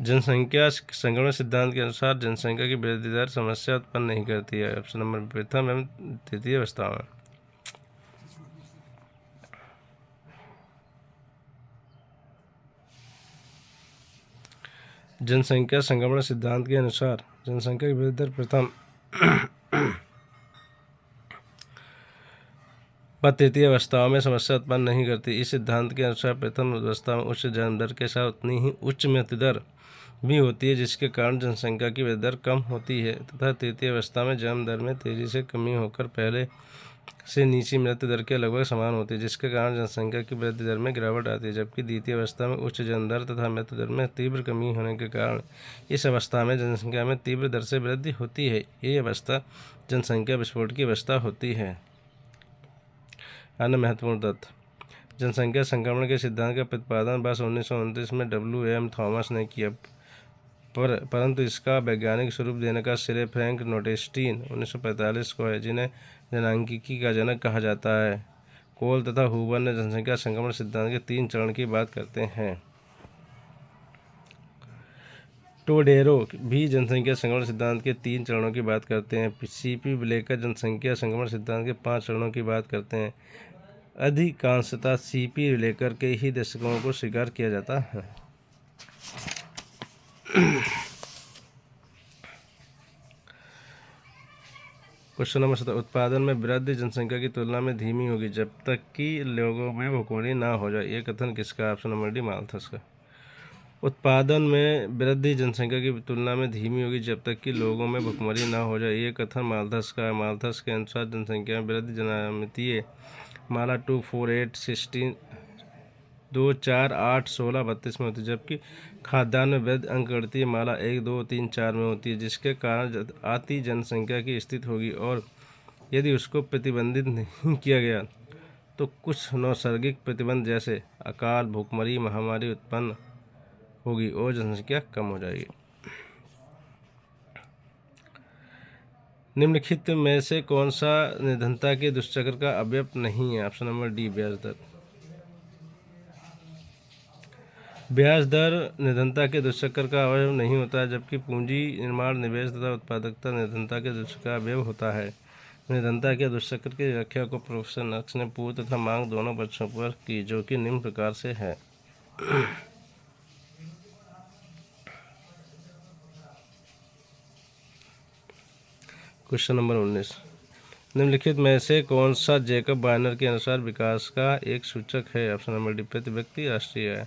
जनसंख्या संक्रमण सिद्धांत के अनुसार जनसंख्या की वृद्धि दर समस्या उत्पन्न नहीं करती है। ऑप्शन नंबर प्रथम एवं तृतीय अवस्था में। जनसंख्या संक्रमण सिद्धांत के अनुसार जनसंख्या की वृद्धि दर प्रथम व तृतीय अवस्थाओं में समस्या उत्पन्न नहीं करती। इस सिद्धांत के अनुसार प्रथम अवस्था में उच्च जन्म दर के साथ उतनी ही उच्च मृत्यु दर भी होती है, जिसके कारण जनसंख्या की वृद्धि दर कम होती है, तथा तृतीय अवस्था में जन्म दर में तेजी से कमी होकर पहले से नीची मृत्यु दर के लगभग समान होती है, जिसके कारण जनसंख्या की वृद्धि दर में गिरावट आती है। जबकि द्वितीय अवस्था में उच्च जन्म दर तथा मृत्यु दर में तीव्र कमी होने के कारण इस अवस्था में जनसंख्या में तीव्र दर से वृद्धि होती है। ये अवस्था जनसंख्या विस्फोट की अवस्था होती है। अन्य महत्वपूर्ण तथ्य। जनसंख्या संक्रमण के सिद्धांत का प्रतिपादन वर्ष 1929 में W.M. थॉमस ने किया, परंतु इसका वैज्ञानिक स्वरूप देने का श्रेय फ्रैंक नोटेस्टीन 1945 को है, जिन्हें जनांकीकी का जनक कहा जाता है। कोल तथा हूवर ने जनसंख्या संक्रमण सिद्धांत के 3 चरण की बात करते हैं। टोडेरो भी जनसंख्या संक्रमण सिद्धांत के 3 चरणों की बात करते हैं। C.P. ब्लेकर जनसंख्या संक्रमण सिद्धांत के 5 चरणों की बात करते हैं। अधिकांशतः C.P. ब्लेकर के ही दृष्टिकोण को स्वीकार किया जाता है। Question number 17। उत्पादन में वृद्धि जनसंख्या की तुलना में धीमी होगी जब तक कि लोगों में भुखमरी ना हो जाए। ये कथन किसका? ऑप्शन नंबर डी, माल्थस का। उत्पादन में वृद्धि जनसंख्या की तुलना में धीमी होगी जब तक कि लोगों में भुखमरी ना हो जाए। ये कथन माल्थस का है। माल्थस के अनुसार जनसंख्या में वृद्धि ज्यामितीय माला 2, 4, 8, 16, 2, 4, 8, 16, 32 में होती है, जबकि खाद्यान्न में वृद्धि अंकगणितीय माला 1, 2, 3, 4 में होती है, जिसके कारण आती जनसंख्या की स्थिति होगी, और यदि उसको प्रतिबंधित नहीं किया गया तो कुछ नैसर्गिक प्रतिबंध जैसे अकाल, भूखमरी, महामारी उत्पन्न होगी और जनसंख्या कम हो जाएगी। निम्नलिखित में से कौन सा निर्धनता के दुष्चक्र का अवयव नहीं है? ऑप्शन नंबर डी, ब्याज दर। ब्याज दर निर्धनता के दुष्चक्र का अवयव नहीं होता है, जबकि पूंजी निर्माण, निवेश तथा उत्पादकता निर्धनता के दुष्चक्र का अवयव होता है। निर्धनता के दुष्चक्र की व्याख्या को प्रोफेसर नक्स ने पूर्व तथा मांग दोनों पक्षों पर की, जो कि निम्न प्रकार से है। Question number 19। निम्नलिखित में से कौन सा जेकब वार्नर के अनुसार विकास का एक सूचक है? ऑप्शन नंबर डी, प्रति व्यक्ति राष्ट्रीय आय।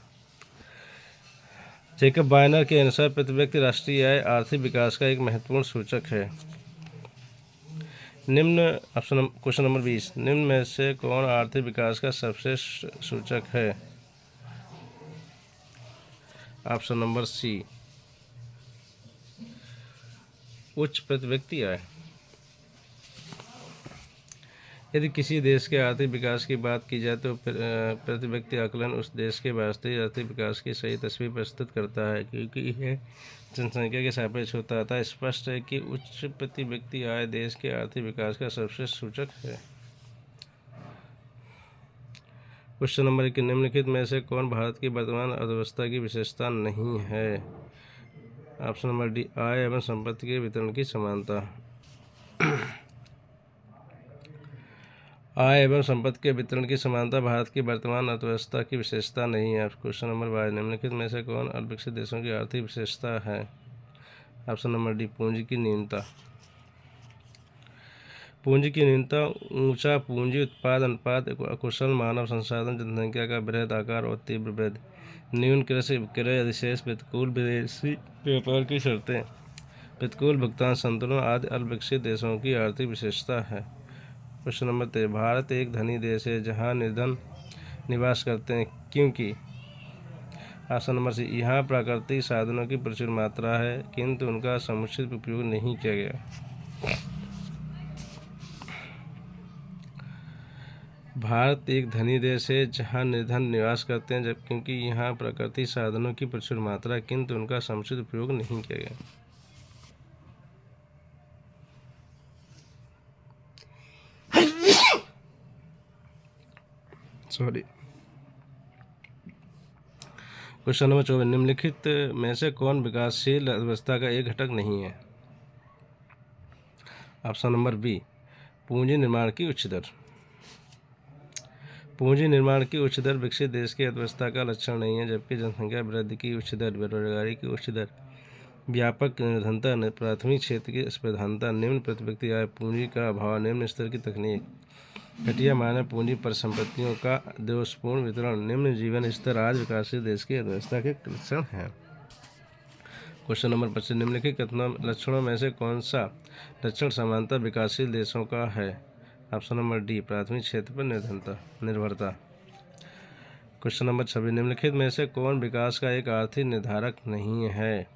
जेकब वार्नर के अनुसार प्रति व्यक्ति राष्ट्रीय आय आर्थिक विकास का एक महत्वपूर्ण सूचक है। Question number 20। निम्न में से कौन आर्थिक विकास का सर्वश्रेष्ठ सूचक है? ऑप्शन नंबर सी, उच्च प्रति व्यक्ति आय। यदि किसी देश के आर्थिक विकास की बात की जाए तो प्रति व्यक्ति आकलन उस देश के वास्तविक आर्थिक विकास की सही तस्वीर प्रस्तुत करता है, क्योंकि यह जनसंख्या के सापेक्ष होता है। स्पष्ट है कि उच्च प्रति व्यक्ति आय देश के आर्थिक विकास का सर्वश्रेष्ठ सूचक है। Question number 1। निम्नलिखित में से कौन भारत की वर्तमान अर्थव्यवस्था की विशेषता नहीं है? ऑप्शन नंबर डी, आय एवं संपत्ति के वितरण की समानता। आय एवं संपत्ति के वितरण की समानता भारत की वर्तमान अर्थव्यवस्था की विशेषता नहीं है। Question number 22। निम्नलिखित में से कौन अल्पविकसित देशों की आर्थिक विशेषता है? ऑप्शन नंबर डी, पूंजी की न्यूनता। पूंजी की न्यूनता ऊंचा पूंजी उत्पाद अनुपात, अकुशल मानव संसाधन, जनसंख्या का बृहद आकार और तीव्र वृद्धि, न्यून कृषि विक्रय अधिशेष, प्रतिकूल विदेशी व्यापार की शर्तें, प्रतिकूल भुगतान संतुलन आदि अल्पविकसित देशों की आर्थिक विशेषता है। Question number 13। भारत एक धनी देश है जहाँ निर्धन निवास करते हैं, क्योंकि ऑप्शन नंबर सी, यहाँ प्राकृतिक साधनों की प्रचुर मात्रा है किंतु उनका समुचित उपयोग नहीं किया गया। भारत एक धनी देश है जहाँ निर्धन निवास करते हैं क्योंकि यहाँ प्राकृतिक साधनों की प्रचुर मात्रा है किंतु उनका समुचित उपयोग नहीं किया गया। क्वेश्चन नंबर 24, निम्नलिखित में से कौन विकासशील अर्थव्यवस्था का एक घटक नहीं है? ऑप्शन नंबर बी, पूंजी निर्माण की उच्च दर। पूंजी निर्माण की उच्च दर विकसित देश की अर्थव्यवस्था का लक्षण नहीं है, जबकि जनसंख्या वृद्धि की उच्च दर, बेरोजगारी की उच्च दर, व्यापक निर्धनता, प्राथमिक क्षेत्र की असमानता, निम्न प्रति व्यक्ति आय, पूंजी का अभाव, निम्न स्तर की तकनीक, घटिया मानव पूंजी परिसंपत्तियों का दोषपूर्ण वितरण, निम्न जीवन स्तर आज विकासशील देश की अर्थव्यवस्था के लक्षण हैं। क्वेश्चन नंबर 25, निम्नलिखित लक्षणों में से कौन सा लक्षण समानता विकासशील देशों का है? ऑप्शन नंबर डी, प्राथमिक क्षेत्र पर निर्भरता। क्वेश्चन नंबर 26, निम्नलिखित में से कौन विकास का एक आर्थिक निर्धारक नहीं है?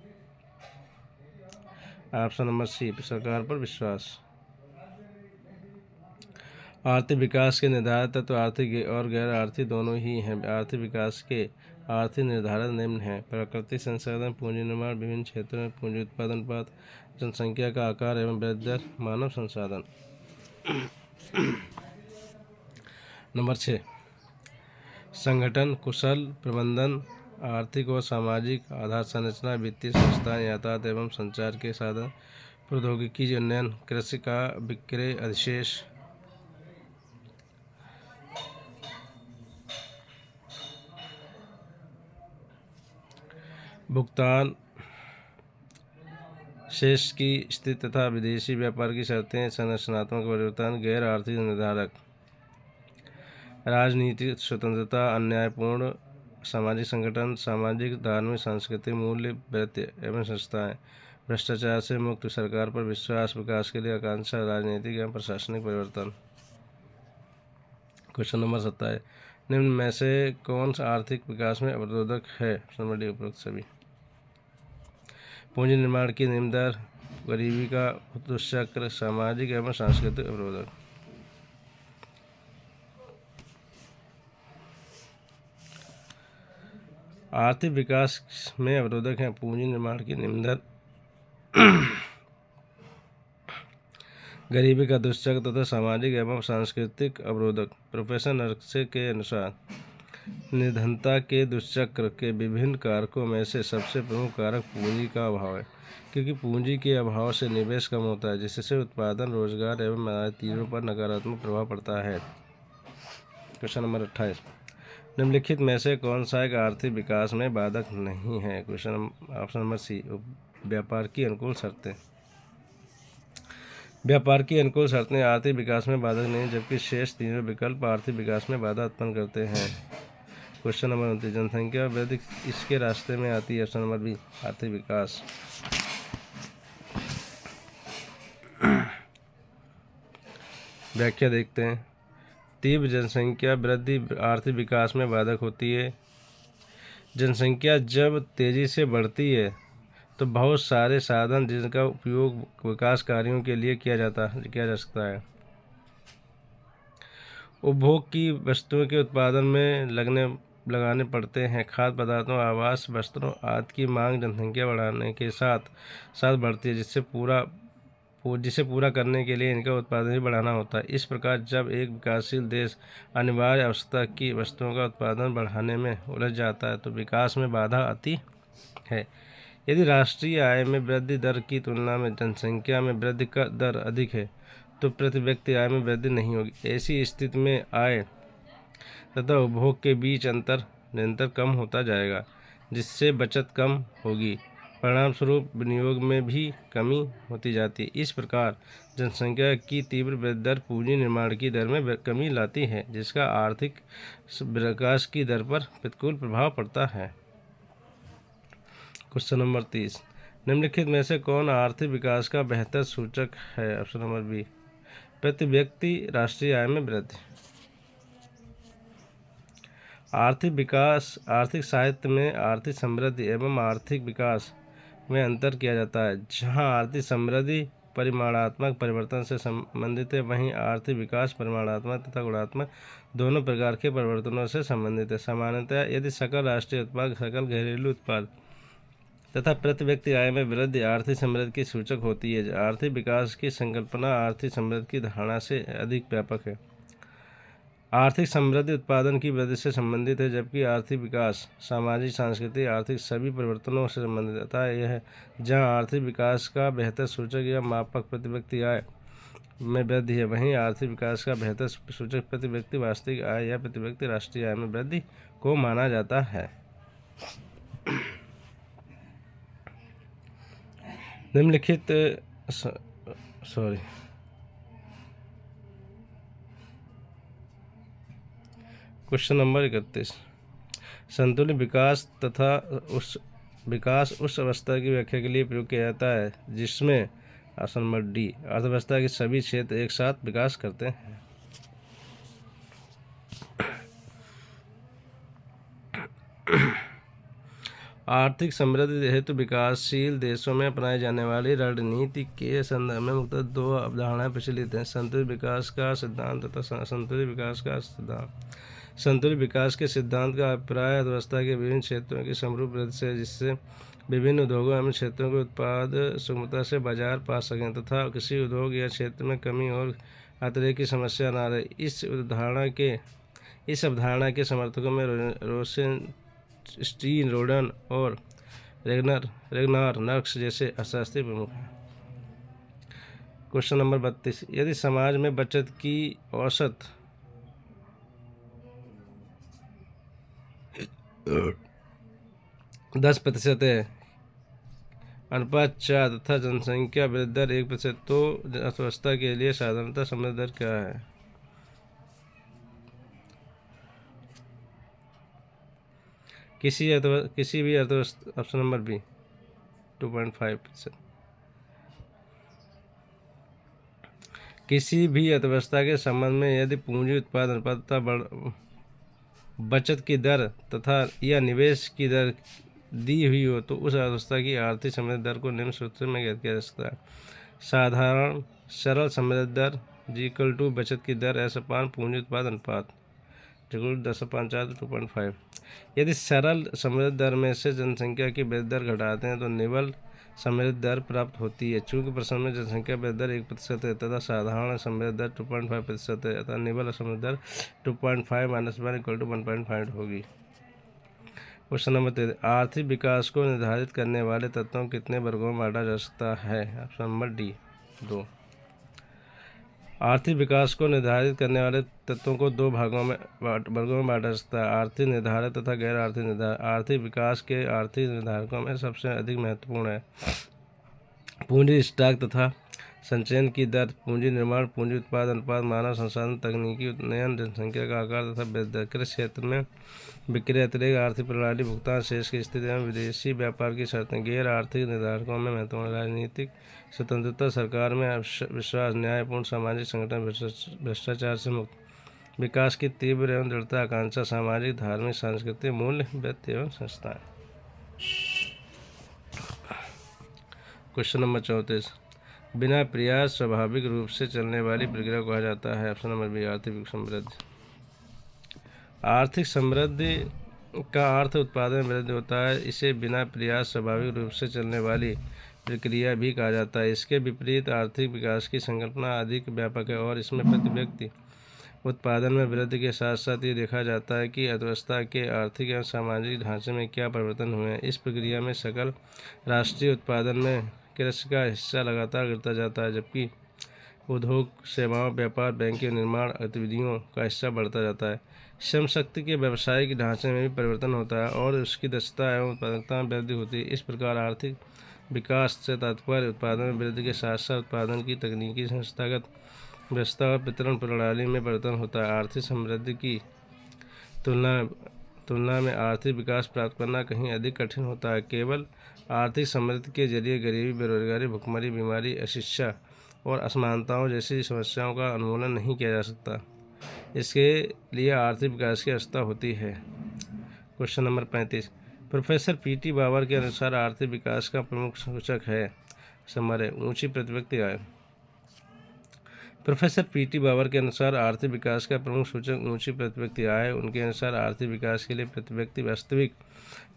ऑप्शन नंबर सी, सरकार पर विश्वास। आर्थिक विकास के निर्धारक तत्व आर्थिक और गैर आर्थिक दोनों ही हैं। आर्थिक विकास के आर्थिक निर्धारक निम्न हैं: प्राकृतिक संसाधन, पूंजी निर्माण, विभिन्न क्षेत्रों में पूंजी उत्पादन अनुपात, जनसंख्या का आकार एवं वृद्धि दर, मानव संसाधन। नंबर 6, संगठन, कुशल प्रबंधन, आर्थिक और सामाजिक आधार संरचना, वित्तीय संस्थान, यातायात एवं संचार के साधन, प्रौद्योगिकी उन्नयन, कृषि का विक्रय अधिशेष, भुगतान शेष की स्थिति तथा विदेशी व्यापार की शर्तें, संरचनात्मक परिवर्तन, गैर आर्थिक निर्धारक, राजनीतिक स्वतंत्रता, अन्यायपूर्ण सामाजिक संगठन, सामाजिक, धार्मिक, सांस्कृतिक मूल्य, व्यक्ति एवं संस्थाएं, भ्रष्टाचार से मुक्त, सरकार पर विश्वास, विकास के लिए आकांक्षा, राजनीतिक एवं प्रशासनिक परिवर्तन। क्वेश्चन नंबर 27, निम्न में से कौन सा आर्थिक विकास में अवरोधक है? ऑप्शन नंबर डी, उपरोक्त सभी। पूंजी निर्माण की निम्न दर, गरीबी का दुष्चक्र, सामाजिक एवं सांस्कृतिक अवरोधक। आर्थिक विकास में अवरोधक हैं: पूंजी निर्माण की निम्न दर, गरीबी का दुष्चक्र तथा सामाजिक एवं सांस्कृतिक अवरोधक। प्रोफेसर नरसे के अनुसार निर्धनता के दुष्चक्र के विभिन्न कारकों में से सबसे प्रमुख कारक पूंजी का अभाव है, क्योंकि पूंजी के अभाव से निवेश कम होता है, जिससे उत्पादन, रोजगार एवं आयातियों पर नकारात्मक प्रभाव पड़ता है। क्वेश्चन नंबर 28, निम्नलिखित में से कौन सा एक आर्थिक विकास में बाधक नहीं है? ऑप्शन नंबर सी, व्यापार की अनुकूल शर्तें। व्यापार की अनुकूल शर्तें आर्थिक विकास में बाधक नहीं, जबकि शेष तीनों विकल्प आर्थिक विकास में बाधा उत्पन्न करते हैं। क्वेश्चन नंबर 29, जनसंख्या वृद्धि इसके रास्ते में आती है? ऑप्शन नंबर बी, आर्थिक विकास। व्याख्या देखते हैं। तीव्र जनसंख्या वृद्धि आर्थिक विकास में बाधक होती है। जनसंख्या जब तेजी से बढ़ती है तो बहुत सारे साधन जिनका उपयोग विकास कार्यों के लिए किया जा सकता है, उपभोग की वस्तुओं के उत्पादन में लगाने पड़ते हैं। खाद्य पदार्थों, आवास, वस्त्रों आदि की मांग जनसंख्या बढ़ाने के साथ साथ बढ़ती है, जिसे पूरा करने के लिए इनका उत्पादन भी बढ़ाना होता है। इस प्रकार जब एक विकासशील देश अनिवार्य आवश्यकता की वस्तुओं का उत्पादन बढ़ाने में उलझ जाता है तो विकास में बाधा आती है। यदि राष्ट्रीय आय में वृद्धि दर की तुलना में जनसंख्या में वृद्धि का दर अधिक है तो प्रति व्यक्ति आय में वृद्धि नहीं होगी। ऐसी स्थिति में आय तथा उपभोग के बीच अंतर निरंतर कम होता जाएगा, जिससे बचत कम होगी। परिणामस्वरूप विनियोग में भी कमी होती जाती है। इस प्रकार जनसंख्या की तीव्र वृद्धि दर पूंजी निर्माण की दर में कमी लाती है, जिसका आर्थिक विकास की दर पर प्रतिकूल प्रभाव पड़ता है। क्वेश्चन नंबर 30, निम्नलिखित में से कौन आर्थिक विकास का बेहतर सूचक है? ऑप्शन नंबर बी, प्रति व्यक्ति राष्ट्रीय आय में वृद्धि। आर्थिक साहित्य में आर्थिक समृद्धि एवं आर्थिक विकास में अंतर किया जाता है। जहां आर्थिक समृद्धि परिमाणात्मक परिवर्तन से संबंधित है, वहीं आर्थिक विकास परिमाणात्मक तथा गुणात्मक दोनों प्रकार के परिवर्तनों से संबंधित है। सामान्यतः यदि सकल राष्ट्रीय उत्पाद, सकल घरेलू उत्पाद तथा प्रति व्यक्ति आय में वृद्धि आर्थिक समृद्धि की सूचक होती है। आर्थिक विकास की संकल्पना आर्थिक समृद्धि की धारणा से अधिक व्यापक है। आर्थिक समृद्धि उत्पादन की वृद्धि से संबंधित है, जबकि आर्थिक विकास सामाजिक, सांस्कृतिक, आर्थिक सभी परिवर्तनों से संबंधित अतः यह जहाँ आर्थिक विकास का बेहतर सूचक या मापक प्रति व्यक्ति आय में वृद्धि है, वहीं आर्थिक विकास का बेहतर सूचक प्रति व्यक्ति वास्तविक आय या प्रति व्यक्ति राष्ट्रीय आय में वृद्धि को माना जाता है। निम्नलिखित क्वेश्चन नंबर 31, संतुलित विकास तथा उस अवस्था की व्याख्या के लिए प्रयोग किया जाता है जिसमें ऑप्शन नंबर डी अर्थव्यवस्था के सभी क्षेत्र एक साथ विकास करते हैं। आर्थिक समृद्धि हेतु विकासशील देशों में अपनाई जाने वाली रणनीति के संदर्भ में मुख्यतः दो अवधारणाएं प्रचलित हैं, संतुलित विकास का सिद्धांत तथा संतुलित विकास का सिद्धांत। संतुलित विकास के सिद्धांत का अभिप्राय अर्थव्यवस्था के विभिन्न क्षेत्रों की समरूप वृद्धि से, जिससे विभिन्न उद्योगों एवं क्षेत्रों के उत्पाद सुगमता से बाजार पा सकें तथा किसी उद्योग या क्षेत्र में कमी और अतिरेक की समस्या न रहे। इस अवधारणा के समर्थकों में रोसेनस्टीन, रोडन और रेगनार नर्क्स जैसे अर्थशास्त्री प्रमुख हैं। क्वेश्चन नंबर 32, यदि समाज में बचत की औसत 10% है, अनुपात 4 तथा जनसंख्या वृद्धि दर 1%, तो अर्थव्यवस्था के लिए साधारणतः समृद्धि दर क्या है? किसी भी अर्थव्यवस्था, ऑप्शन नंबर बी 2.5%। किसी भी अर्थव्यवस्था के संबंध में यदि पूंजी उत्पादन अनुपात तथा बचत की दर तथा या निवेश की दर दी हुई हो तो उस अर्थव्यवस्था की आर्थिक समृद्धि दर को निम्न सूत्र में ज्ञात किया जा सकता है। साधारण सरल समृद्धि दर इक्वल टू बचत की दर ऐसा पूंजी उत्पादन अनुपात 10/4 to 2.5। यदि सरल समृद्धि दर में से जनसंख्या की वृद्धि दर घटाते हैं तो निवल समृद्धि दर प्राप्त होती है। चूंकि प्रश्न में जनसंख्या वृद्धि दर 1% है तथा साधारण समृद्धि दर 2.5% है, अतः निवल समृद्धि दर 2.5 - 1 = 1.5 होगी। क्वेश्चन नंबर 13, आर्थिक विकास को निर्धारित करने वाले तत्वों को कितने वर्गों में बांटा जा सकता है? Option number D 2। आर्थिक विकास को निर्धारित करने वाले तत्वों को 2 वर्गों में बांटा जा सकता है, आर्थिक निर्धारक तथा गैर आर्थिक निर्धारक। आर्थिक विकास के आर्थिक निर्धारकों में सबसे अधिक महत्वपूर्ण है पूंजी स्टॉक तथा संचयन की दर, पूंजी निर्माण, पूंजी उत्पादन अनुपात, मानव संसाधन, तकनीकी उन्नयन, जनसंख्या का आकार तथा वृद्धि दर। कृषि क्षेत्र में विक्रय अतिरेक, आर्थिक प्रणाली, भुगतान शेष की स्थिति एवं विदेशी व्यापार की शर्तें। गैर आर्थिक निर्धारकों में महत्वपूर्ण राजनीतिक स्वतंत्रता, सरकार में विश्वास, न्यायपूर्ण सामाजिक संगठन, भ्रष्टाचार से मुक्त, विकास की तीव्र एवं दृढ़ता आकांक्षा, सामाजिक, धार्मिक, सांस्कृतिक मूल्य, व्यक्ति एवं संस्थाएं। क्वेश्चन नंबर 34, बिना प्रयास स्वाभाविक रूप से चलने वाली प्रक्रिया को कहा जाता है? ऑप्शन नंबर बी आर्थिक समृद्धि। आर्थिक समृद्धि का अर्थ उत्पादन में वृद्धि होता है, इसे बिना प्रयास स्वाभाविक रूप से चलने वाली प्रक्रिया भी कहा जाता है। इसके विपरीत आर्थिक विकास की संकल्पना अधिक व्यापक है और इसमें प्रति व्यक्ति उत्पादन में वृद्धि के साथ साथ ये देखा जाता है कि अर्थव्यवस्था के आर्थिक एवं सामाजिक ढांचे में क्या परिवर्तन हुए हैं। इस प्रक्रिया में सकल राष्ट्रीय उत्पादन में कृषि का हिस्सा लगातार गिरता जाता है, जबकि उद्योग, सेवाओं, व्यापार, बैंकिंग, निर्माण गतिविधियों का हिस्सा बढ़ता जाता है। श्रम शक्ति के व्यावसायिक ढांचे में भी परिवर्तन होता है और उसकी दक्षता एवं उत्पादकता में वृद्धि होती है। इस प्रकार आर्थिक विकास से तात्पर्य उत्पादन में वृद्धि के साथ साथ उत्पादन की तकनीकी, संस्थागत व्यवस्था और वितरण प्रणाली में परिवर्तन होता है। आर्थिक समृद्धि की तुलना में आर्थिक विकास प्राप्त करना कहीं अधिक कठिन होता है। केवल आर्थिक समृद्धि के जरिए गरीबी, बेरोजगारी, भुखमरी, बीमारी, अशिक्षा और असमानताओं जैसी समस्याओं का उन्मूलन नहीं किया जा सकता। इसके लिए आर्थिक विकास की आवश्यकता होती है। Question number 35, professor P T. Bauer के अनुसार आर्थिक विकास का प्रमुख सूचक है समर ऊंची प्रति व्यक्ति आय। Professor P T. बाबर के अनुसार आर्थिक विकास का प्रमुख सूचक ऊंची प्रति व्यक्ति आय। उनके अनुसार आर्थिक विकास के लिए प्रति व्यक्ति वास्तविक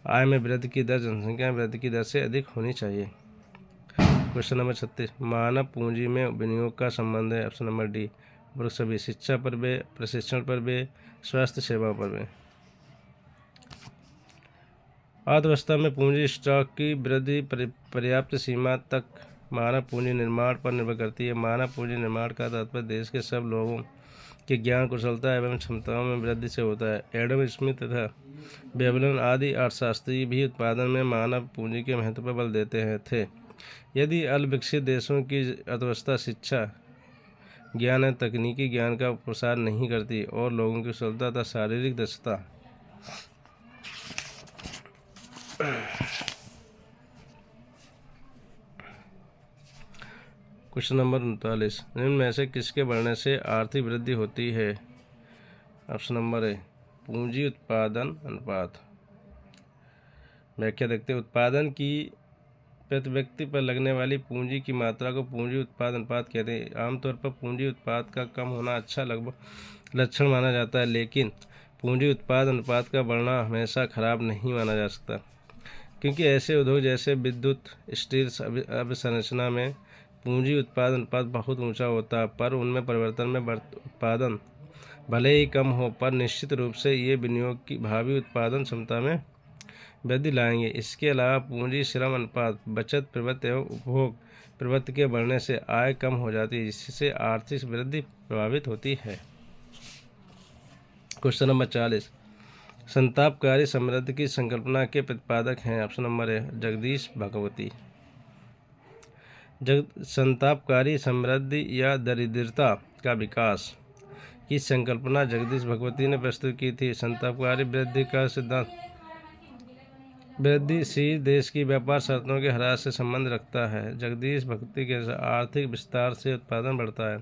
आय में वृद्धि की दर जनसंख्या में वृद्धि की दर से अधिक होनी चाहिए। क्वेश्चन नंबर 36, मानव पूंजी में विनियोग का संबंध है? ऑप्शन नंबर डी उपरोक्त सभी शिक्षा पर व्यय, प्रशिक्षण पर व्यय, स्वास्थ्य सेवाओं पर व्यय। अर्थव्यवस्था में पूंजी स्टॉक की वृद्धि पर्याप्त सीमा तक मानव पूंजी निर्माण पर निर्भर करती है। मानव पूंजी निर्माण का तात्पर्य देश के सब लोगों के ज्ञान, कुशलता एवं क्षमताओं में वृद्धि से होता है। एडम स्मिथ तथा बेबलन आदि अर्थशास्त्री भी उत्पादन में मानव पूंजी के महत्व पर बल देते थे। यदि अल्पविकसित देशों की अर्थव्यवस्था शिक्षा, ज्ञान एवं तकनीकी ज्ञान का प्रसार नहीं करती और लोगों की कुशलता तथा शारीरिक दक्षता क्वेश्चन नंबर 39, निम्न में से किसके बढ़ने से आर्थिक वृद्धि होती है? ऑप्शन नंबर ए, पूंजी उत्पादन अनुपात। व्याख्या देखते हैं। उत्पादन की प्रति व्यक्ति पर लगने वाली पूंजी की मात्रा को पूंजी उत्पाद अनुपात कहते हैं। आमतौर पर पूंजी उत्पाद का कम होना अच्छा लक्षण माना जाता है, लेकिन पूंजी उत्पाद अनुपात का बढ़ना हमेशा खराब नहीं माना जा सकता, क्योंकि ऐसे उद्योग जैसे विद्युत, स्टील अवसंरचना में पूंजी उत्पाद अनुपात बहुत ऊंचा होता है, पर उनमें परिवर्तन में उत्पादन भले ही कम हो, पर निश्चित रूप से ये विनियोग की भावी उत्पादन क्षमता में वृद्धि लाएंगे। इसके अलावा पूंजी श्रम अनुपात, बचत प्रवृत्ति एवं उपभोग प्रवृत्ति के बढ़ने से आय कम हो जाती है, जिससे आर्थिक वृद्धि प्रभावित होती है। क्वेश्चन नंबर 40, संतापकारी समृद्धि की संकल्पना के प्रतिपादक हैं? Option number A, Jagdish Bhagwati. संतापकारी समृद्धि या दरिद्रता का विकास की संकल्पना जगदीश भगवती ने प्रस्तुत की थी। संतापकारी वृद्धि का सिद्धांत वृद्धिशील देश की व्यापार शर्तों के ह्रास से संबंध रखता है। जगदीश भगवती के अनुसार आर्थिक विस्तार से उत्पादन बढ़ता है,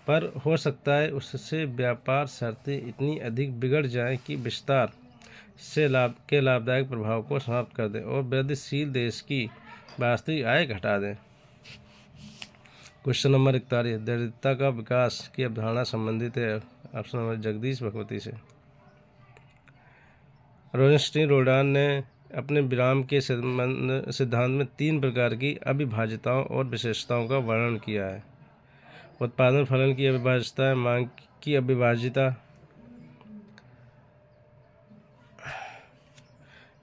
पर हो सकता है उससे व्यापार शर्तें इतनी अधिक बिगड़ जाएं कि विस्तार से लाभदायक प्रभाव को समाप्त कर दें और वृद्धिशील देश की वास्तविक आय घटा दें। क्वेश्चन नंबर 41, दरिद्रता का विकास की अवधारणा संबंधित है? ऑप्शन नंबर जगदीश भगवती से। रोजेंस्टीन रोडान ने अपने विराम के सिद्धांत में 3 प्रकार की अविभाज्यताओं और विशेषताओं का वर्णन किया है। उत्पादन फलन की अविभाज्यता, मांग की अविभाज्यता,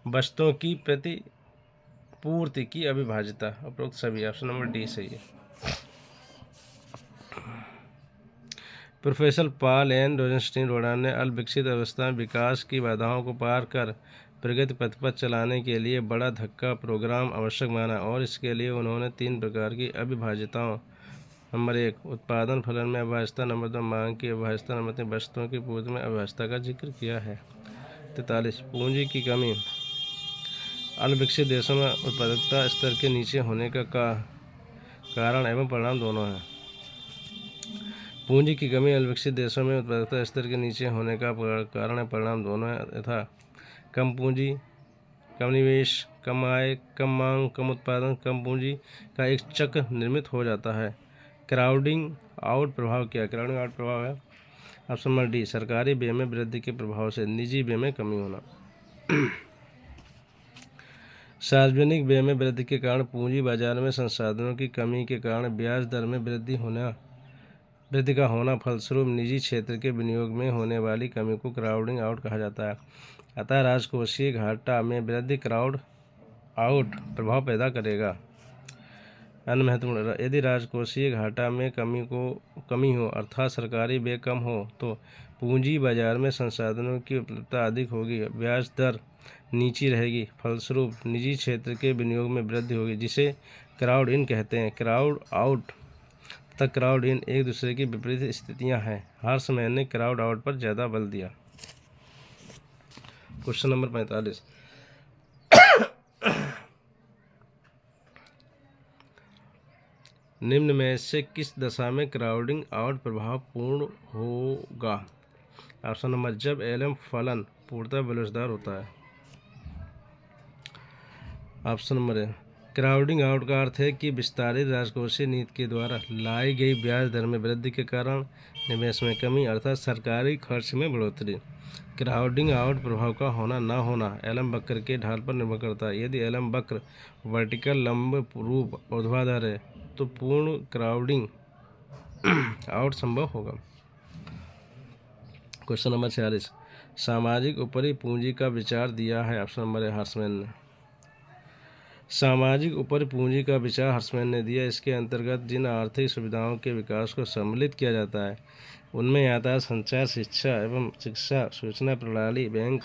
वस्तुओं की प्रतिपूर्ति की अविभाज्यता। उपरोक्त सभी ऑप्शन नंबर डी सही है। प्रोफेसर पॉल एन रोजेंस्टीन रोडान ने अल्पविकसित अवस्था में विकास की बाधाओं को पार कर प्रगति पथ पर चलाने के लिए बड़ा धक्का प्रोग्राम आवश्यक माना और इसके लिए उन्होंने 3 प्रकार की अविभाज्यताओं, नंबर 1 उत्पादन फलन में अविभाज्यता, नंबर 2 मांग की अविभाज्यता, नंबर 3 वस्तुओं की पूर्ति में अविभाज्यता का जिक्र किया है। 43, पूंजी की कमी अल्पविकसित देशों में उत्पादकता स्तर के नीचे होने का कारण एवं परिणाम दोनों है। पूंजी की कमी अल्पविकसित देशों में उत्पादकता स्तर के नीचे होने का कारण है, परिणाम दोनों है तथा कम पूंजी, कम निवेश, कम आय, कम मांग, कम उत्पादन, कम पूंजी का एक चक्र निर्मित हो जाता है। क्राउडिंग आउट प्रभाव क्या? क्राउडिंग आउट प्रभाव है ऑप्शन नंबर डी, सरकारी व्यय में वृद्धि के प्रभाव से निजी व्यय में कमी होना। सार्वजनिक व्यय में वृद्धि के कारण पूंजी बाजार में संसाधनों की कमी के कारण ब्याज दर में वृद्धि का होना, फलस्वरूप निजी क्षेत्र के विनियोग में होने वाली कमी को क्राउडिंग आउट कहा जाता है। अतः राजकोषीय घाटा में वृद्धि क्राउड आउट प्रभाव पैदा करेगा। अन्य महत्वपूर्ण, यदि राजकोषीय घाटा में कमी हो अर्थात सरकारी व्यय कम हो तो पूंजी बाजार में संसाधनों की उपलब्धता अधिक होगी, ब्याज दर नीची रहेगी, फलस्वरूप निजी क्षेत्र के विनियोग में वृद्धि होगी, जिसे क्राउड इन कहते हैं। क्राउड आउट तथा क्राउड इन एक दूसरे की विपरीत स्थितियां हैं। हार्समैन ने क्राउड आउट पर ज़्यादा बल दिया। क्वेश्चन नंबर 45, निम्न में से किस दशा में क्राउडिंग आउट प्रभाव पूर्ण होगा? ऑप्शन नंबर, जब एलएम फलन पूर्णतः बलोचदार होता है। ऑप्शन नंबर ए, क्राउडिंग आउट का अर्थ है कि विस्तारित राजकोषीय नीति के द्वारा लाई गई ब्याज दर में वृद्धि के कारण निवेश में कमी अर्थात सरकारी खर्च में बढ़ोतरी। क्राउडिंग आउट प्रभाव का होना ना होना एलम वक्र के ढाल पर निर्भर करता है। यदि एलम वक्र वर्टिकल लंब रूप ऊर्ध्वाधर है तो पूर्ण क्राउडिंग आउट संभव होगा। क्वेश्चन नंबर 46, सामाजिक ऊपरी पूंजी का विचार दिया है। ऑप्शन नंबर ए हर्समैन ने। सामाजिक ऊपरी पूंजी का विचार हर्समैन ने दिया। इसके अंतर्गत जिन आर्थिक सुविधाओं के विकास को सम्मिलित किया जाता है उनमें यातायात, संचार, शिक्षा एवं शिक्षा, सूचना प्रणाली, बैंक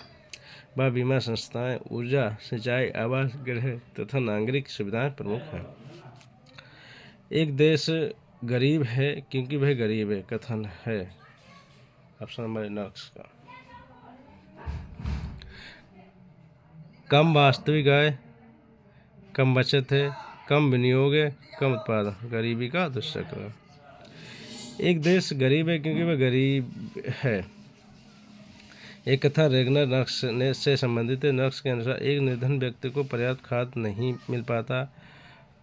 व बीमा संस्थाएं, ऊर्जा, सिंचाई, आवास, गृह तथा नागरिक सुविधाएं प्रमुख हैं। एक देश गरीब है क्योंकि वह गरीब है कथन है। ऑप्शन नंबर नक्स का। कम वास्तविक आय, कम बचत है, कम विनियोग है, कम उत्पादन, गरीबी का दुष्चक्र। एक देश गरीब है क्योंकि वह गरीब है। एक कथा रेगनर नक्स ने से संबंधित है। नक्स के अनुसार एक निर्धन व्यक्ति को पर्याप्त खाद्य नहीं मिल पाता।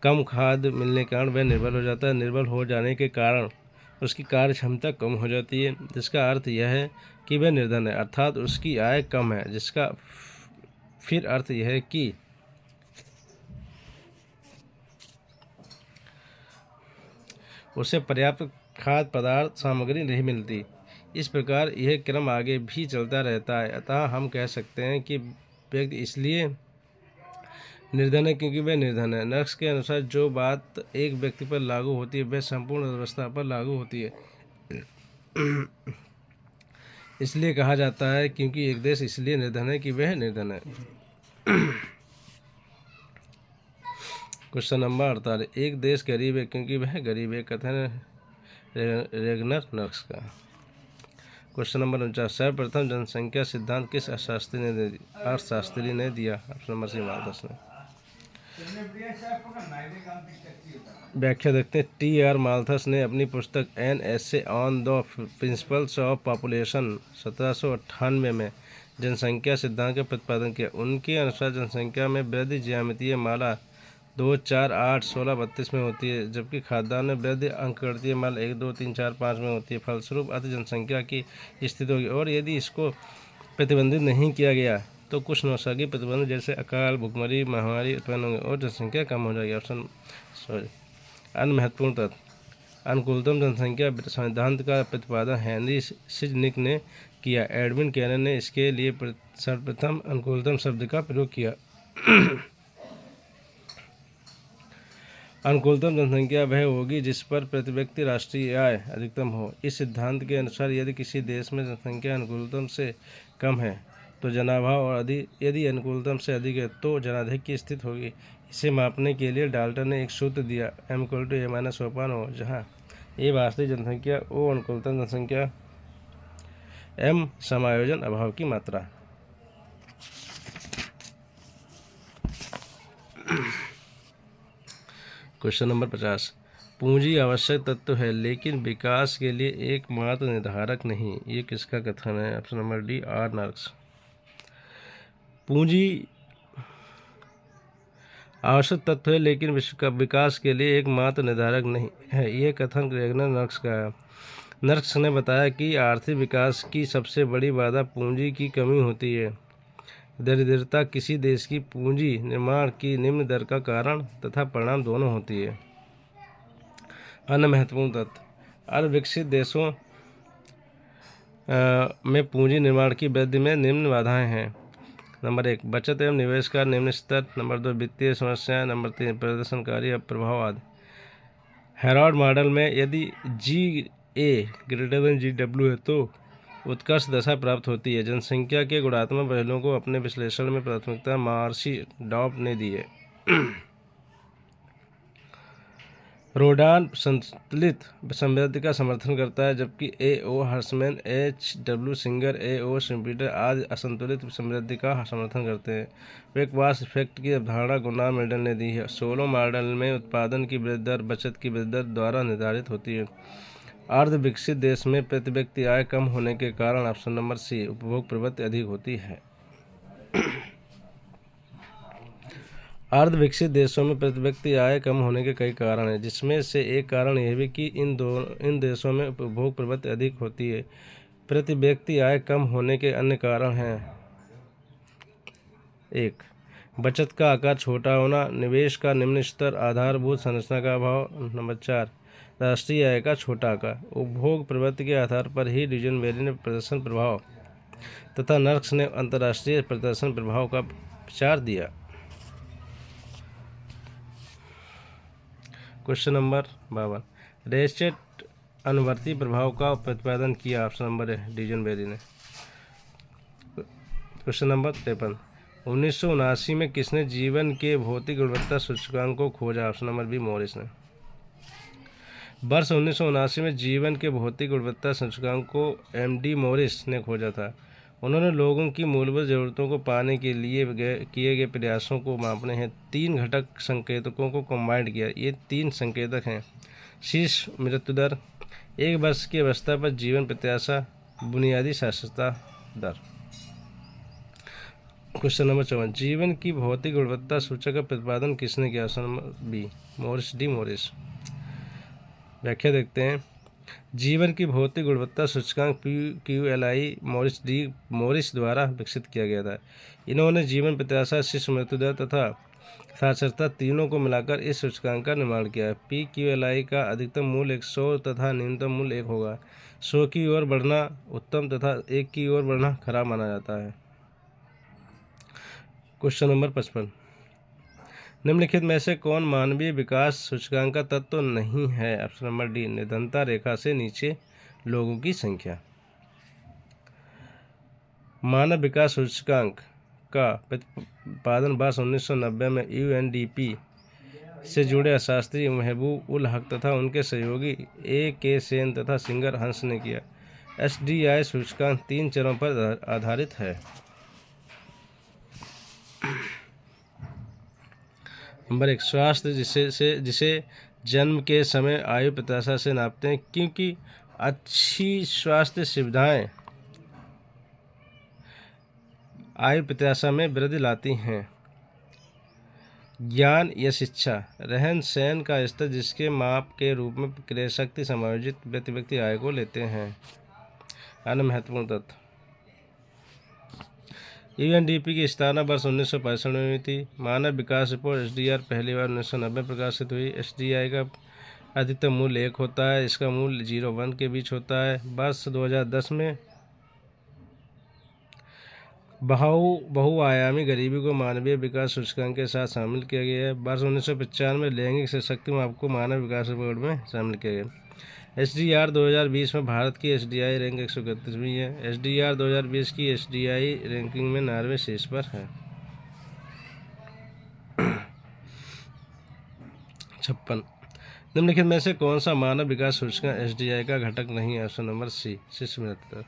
कम खाद्य मिलने के कारण वह निर्बल हो जाता है। निर्बल हो जाने के कारण उसकी कार्य क्षमता कम हो जाती है, जिसका अर्थ यह है कि वह निर्धन है, अर्थात उसकी आय कम है, जिसका फिर अर्थ यह है कि उसे पर्याप्त खाद्य पदार्थ सामग्री नहीं मिलती। इस प्रकार यह क्रम आगे भी चलता रहता है। अतः हम कह सकते हैं कि व्यक्ति इसलिए निर्धन है क्योंकि वह निर्धन है। नक्स के अनुसार जो बात एक व्यक्ति पर लागू होती है वह संपूर्ण अर्थव्यवस्था पर लागू होती है। इसलिए कहा जाता है क्योंकि एक देश इसलिए निर्धन है कि वह निर्धन है। क्वेश्चन नंबर 48, एक देश गरीब है क्योंकि वह गरीब है कथन रेगनर नक्स का। क्वेश्चन नंबर 49, सर्वप्रथम जनसंख्या सिद्धांत किस अर्थशास्त्री ने दिया। ऑप्शन नंबर सी माल्थस ने। व्याख्या देखते हैं। टी.आर. माल्थस ने अपनी पुस्तक an essay on the principles of population 1798 में जनसंख्या सिद्धांत का प्रतिपादन किया। उनके अनुसार जनसंख्या में वृद्धि ज्यामितीय माला 2, 4, 8, 16, 32 में होती है, जबकि खाद्यान्न में वृद्धि अंकगणितीय माला 1, 2, 3, 4, 5 में होती है। फलस्वरूप अति जनसंख्या की स्थिति होगी, और यदि इसको प्रतिबंधित नहीं किया गया तो कुछ नौसर्गी प्रतिबंध जैसे अकाल, भुखमरी, महामारी उत्पन्न होंगे और जनसंख्या कम हो जाएगी। अन्य महत्वपूर्ण तथ्य। अनुकूलतम जनसंख्या सिद्धांत का प्रतिपादन हेनरी सिजनिक ने किया। एडविन कैनन ने इसके लिए सर्वप्रथम अनुकूलतम शब्द का प्रयोग किया। अनुकूलतम जनसंख्या वह होगी जिस पर प्रति व्यक्ति राष्ट्रीय आय अधिकतम हो। इस सिद्धांत के अनुसार यदि किसी देश में जनसंख्या अनुकूलतम से कम है तो जनाभाव, और यदि अनुकूलतम से अधिक है तो जनाधिक्य की स्थिति होगी। इसे मापने के लिए डाल्टन ने एक सूत्र दिया, m=a-1/O, जहाँ a वास्तविक जनसंख्या, o अनुकूलतम जनसंख्या, m समायोजन अभाव की मात्रा। क्वेश्चन नंबर 50, पूंजी आवश्यक तत्व है लेकिन विकास के लिए एकमात्र निर्धारक नहीं। ये किसका कथन है। Option number D, R. Nurkse. पूंजी आवश्यक तत्व है लेकिन विकास के लिए एकमात्र निर्धारक नहीं है। ये कथन रेगनर नक्स का है। नक्स ने बताया कि आर्थिक विकास की सबसे बड़ी बाधा पूंजी की कमी होती है। दरिद्रता किसी देश की पूंजी निर्माण की निम्न दर का कारण तथा परिणाम दोनों होती है। अन्य महत्वपूर्ण तथ्य। अविकसित देशों में पूंजी निर्माण की वृद्धि में निम्न बाधाएं हैं। नंबर 1, बचत एवं निवेश का निम्न स्तर। नंबर 2, वित्तीय समस्याएं। नंबर 3, प्रदर्शनकारी प्रभाव आदि। हेराल्ड मॉडल में यदि GA>GW है तो उत्कर्ष दशा प्राप्त होती है। जनसंख्या के गुणात्मक पहलुओं को अपने विश्लेषण में प्राथमिकता मार्शी डॉप ने दी है। रोडान संतुलित समृद्धि का समर्थन करता है, जबकि A.O. हर्समैन, H.W. Singer, A.O. श्मिटर आदि असंतुलित समृद्धि का समर्थन करते हैं। वेकवास इफेक्ट की अवधारणा गुनाह मेंडल ने दी है। सोलो मॉडल में उत्पादन की वृद्धि दर बचत की वृद्धि दर द्वारा निर्धारित होती है। अर्ध विकसित देश में प्रति व्यक्ति आय कम होने के कारण ऑप्शन नंबर सी, उपभोग प्रवृत्ति अधिक होती है। अर्ध विकसित देशों में प्रति व्यक्ति आय कम होने के कई कारण हैं, जिसमें से एक कारण यह भी कि इन देशों में उपभोग प्रवृत्ति अधिक होती है। प्रति व्यक्ति आय कम होने के अन्य कारण हैं। 1, बचत का आकार छोटा होना, निवेश का निम्न स्तर, आधारभूत संरचना का अभाव। नंबर 4, राष्ट्रीय आय का छोटा आंकड़ा। उपभोग प्रवृत्ति के आधार पर ही ड्यूजन बेरी ने प्रदर्शन प्रभाव तथा नर्क्स ने अंतर्राष्ट्रीय प्रदर्शन प्रभाव का विचार दिया। क्वेश्चन नंबर 52, रेचेट अनुवर्ती प्रभाव का प्रतिपादन किया। ऑप्शन नंबर ए ड्यूजन बेरी ने। क्वेश्चन नंबर 53, 1979 में किसने जीवन के भौतिक गुणवत्ता सूचकांक को खोजा। ऑप्शन नंबर बी मॉरिस ने। वर्ष 1979 में जीवन के भौतिक गुणवत्ता सूचकांक को एम.डी. मॉरिस ने खोजा था। उन्होंने लोगों की मूलभूत ज़रूरतों को पाने के लिए किए गए प्रयासों को मापने हैं 3 घटक संकेतकों को कंबाइंड किया। ये 3 संकेतक हैं: शीर्ष मृत्यु दर, 1 वर्ष की अवस्था पर जीवन प्रत्याशा, बुनियादी साक्षरता दर। क्वेश्चन नंबर 54, जीवन की भौतिक गुणवत्ता सूचक का प्रतिपादन किसने किया। Option number B Morris D Morris. व्याख्या देखते हैं। जीवन की भौतिक गुणवत्ता सूचकांक PQLI मॉरिस डी मॉरिस द्वारा विकसित किया गया था। इन्होंने जीवन प्रत्याशा, शिशु मृत्यु दर तथा साक्षरता तीनों को मिलाकर इस सूचकांक का निर्माण किया है। PQLI का अधिकतम मूल्य 100 तथा न्यूनतम मूल्य 1 होगा। 100 की ओर बढ़ना उत्तम तथा 1 की ओर बढ़ना खराब माना जाता है। क्वेश्चन नंबर 55, निम्नलिखित में से कौन मानवीय विकास सूचकांक का तत्व नहीं है। ऑप्शन नंबर डी निर्धनता रेखा से नीचे लोगों की संख्या। मानव विकास सूचकांक का प्रतिपादन वर्ष 1990 में UNDP से जुड़े शास्त्री महबूब उल हक तथा उनके सहयोगी A.K. सेन तथा सिंगर हंस ने किया। SDI सूचकांक 3 चरों पर आधारित है। नंबर 1, स्वास्थ्य जिसे जन्म के समय आयु प्रत्याशा से नापते हैं, क्योंकि अच्छी स्वास्थ्य सुविधाएं आयु प्रत्याशा में वृद्धि लाती हैं। ज्ञान या शिक्षा, रहन सहन का स्तर जिसके माप के रूप में क्रय शक्ति समायोजित व्यक्ति आय को लेते हैं। अन्य महत्वपूर्ण तथ्य, UNDP की स्थापना वर्ष 1965 में हुई थी। मानव विकास रिपोर्ट SDR पहली बार 1990 प्रकाशित हुई। SDI का अधिकतम मूल्य 1 होता है। इसका मूल्य 0-1 के बीच होता है। वर्ष 2010 में बहुआयामी गरीबी को मानवीय विकास सूचकांक के साथ शामिल किया गया है। वर्ष 1995 में लैंगिक सशक्ति माप को मानव विकास रिपोर्ट में शामिल किया गया। SDR 2020 में भारत की SDI रैंक 131वीं है। SDR 2020 की SDI रैंकिंग में 9वें शीर्ष पर है। 56, निम्नलिखित में से कौन सा मानव विकास सूचकांक SDI का घटक नहीं है। ऑप्शन नंबर सी शिशु मृत्यु दर।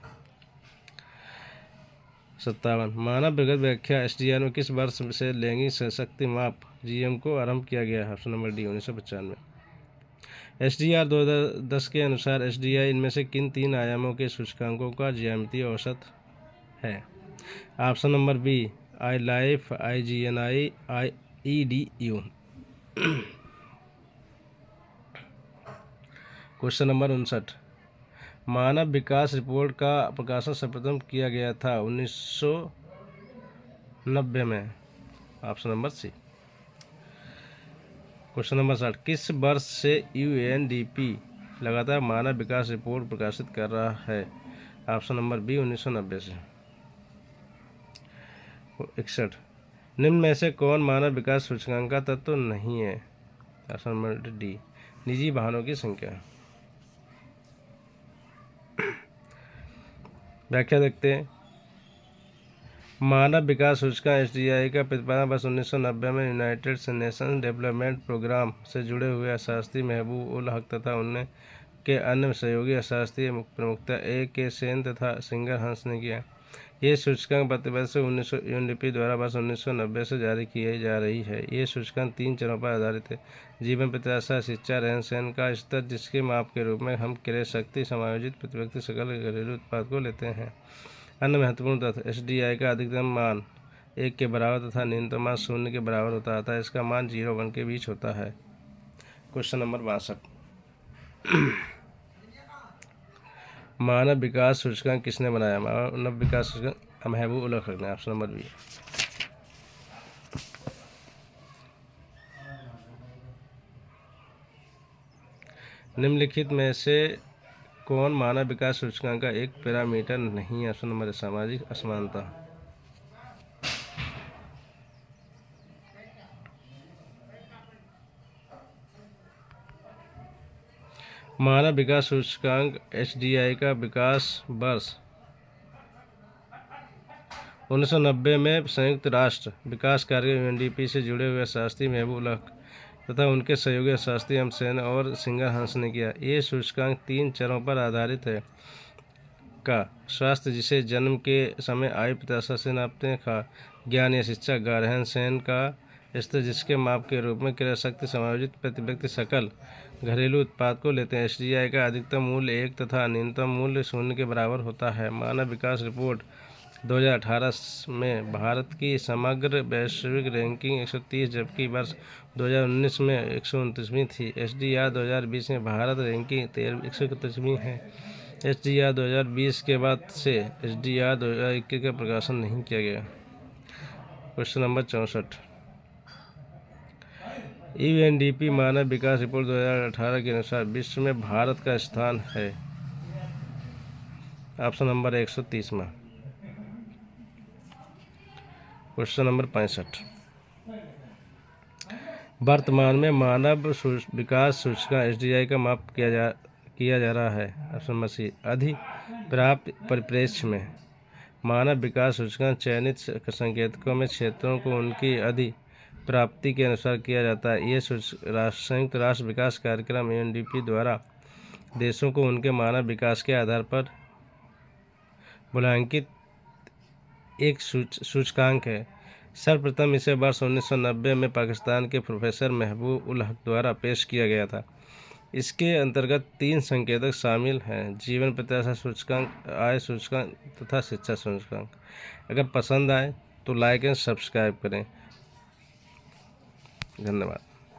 57, मानव विगत व्याख्या SDR में किस वर्ष से लैंगिक सशक्ति माप GM को आरंभ किया गया है। Option number D 1995। SDR 2010 के अनुसार SDI इनमें से किन 3 आयामों के सूचकांकों का ज्यामितीय औसत है। Option number B iLife, IGNI, EDU। Question number 59, मानव विकास रिपोर्ट का प्रकाशन सर्वप्रथम किया गया था 1990 में। Option number C. Question number 60, किस वर्ष से UNDP लगातार मानव विकास रिपोर्ट प्रकाशित कर रहा है। ऑप्शन नंबर बी 1990 से। 61, निम्न में से कौन मानव विकास सूचकांक का तत्व नहीं है। ऑप्शन नंबर डी निजी वाहनों की संख्या। व्याख्या देखते हैं। मानव विकास सूचकांक SDI का प्रतिपादन वर्ष 1990 में यूनाइटेड नेशंस डेवलपमेंट प्रोग्राम से जुड़े हुए शास्त्री महबूब उल हक तथा उनके अन्य सहयोगी शास्त्री प्रमुखता A.K. सेन तथा सिंगर हंस ने किया। ये सूचकांक प्रतिवर्ष UNDP द्वारा वर्ष 1990 से जारी की जा रही है। ये सूचकांक 3 चरों पर आधारित है: जीवन प्रत्याशा, शिक्षा, रहन सहन का स्तर जिसके माप के रूप में हम क्रय शक्ति समायोजित प्रति व्यक्ति सकल घरेलू उत्पाद को लेते हैं। अन्य महत्वपूर्ण तथ्य, SDI का अधिकतम मान 1 के बराबर तथा न्यूनतम मान 0 के बराबर होता है। इसका मान 0-1 के बीच होता है। क्वेश्चन नंबर 62, मानव विकास सूचकांक किसने बनाया। मानव विकास सूचकांक महबूब उल हक ने। Option number B. निम्नलिखित में से कौन मानव विकास सूचकांक का एक पैरामीटर नहीं है? ऑप्शन नंबर सामाजिक असमानता। मानव विकास सूचकांक HDI का विकास वर्ष 1990 में संयुक्त राष्ट्र विकास कार्यक्रम UNDP से जुड़े हुए शास्त्री महबूब उल हक तथा उनके सहयोगी शास्त्री एम सेन और सिंगर हंस ने किया। ये सूचकांक 3 चरों पर आधारित है। का स्वास्थ्य, जिसे जन्म के समय आयु प्रत्याशा से नापते हैं। खा ज्ञान या शिक्षा, रहन सहन का स्तर, जिसके माप के रूप में क्रय शक्ति समायोजित प्रति व्यक्ति सकल घरेलू उत्पाद को लेते हैं। HDI का अधिकतम मूल्य 1 तथा न्यूनतम मूल्य 0 के बराबर होता है। मानव विकास रिपोर्ट 2018 में भारत की समग्र वैश्विक रैंकिंग 130 जबकि वर्ष 2019 में 129वीं थी। HDR 2020 में भारत रैंकिंग 131वीं है। HDR 2020 के बाद से HDR 2021 का प्रकाशन नहीं किया गया। Question number 64। UNDP मानव विकास रिपोर्ट 2018 के अनुसार विश्व में भारत का स्थान है। Option number 130। Question number 65। वर्तमान में मानव विकास सूचकांक HDI का माप किया जा रहा है। ऑप्शन नंबर सी। अधिप्राप्य परिप्रेक्ष्य में मानव विकास सूचकांक चयनित संकेतकों में क्षेत्रों को उनकी अधिप्राप्ति के अनुसार किया जाता है। ये संयुक्त राष्ट्र विकास कार्यक्रम UNDP द्वारा देशों को उनके मानव विकास के आधार पर मूल्यांकित एक सूचकांक है। सर्वप्रथम इसे वर्ष 1990 में पाकिस्तान के प्रोफेसर महबूब उल हक द्वारा पेश किया गया था। इसके अंतर्गत 3 संकेतक शामिल हैं: जीवन प्रत्याशा सूचकांक, आय सूचकांक तथा शिक्षा सूचकांक। अगर पसंद आए तो लाइक एंड सब्सक्राइब करें। धन्यवाद।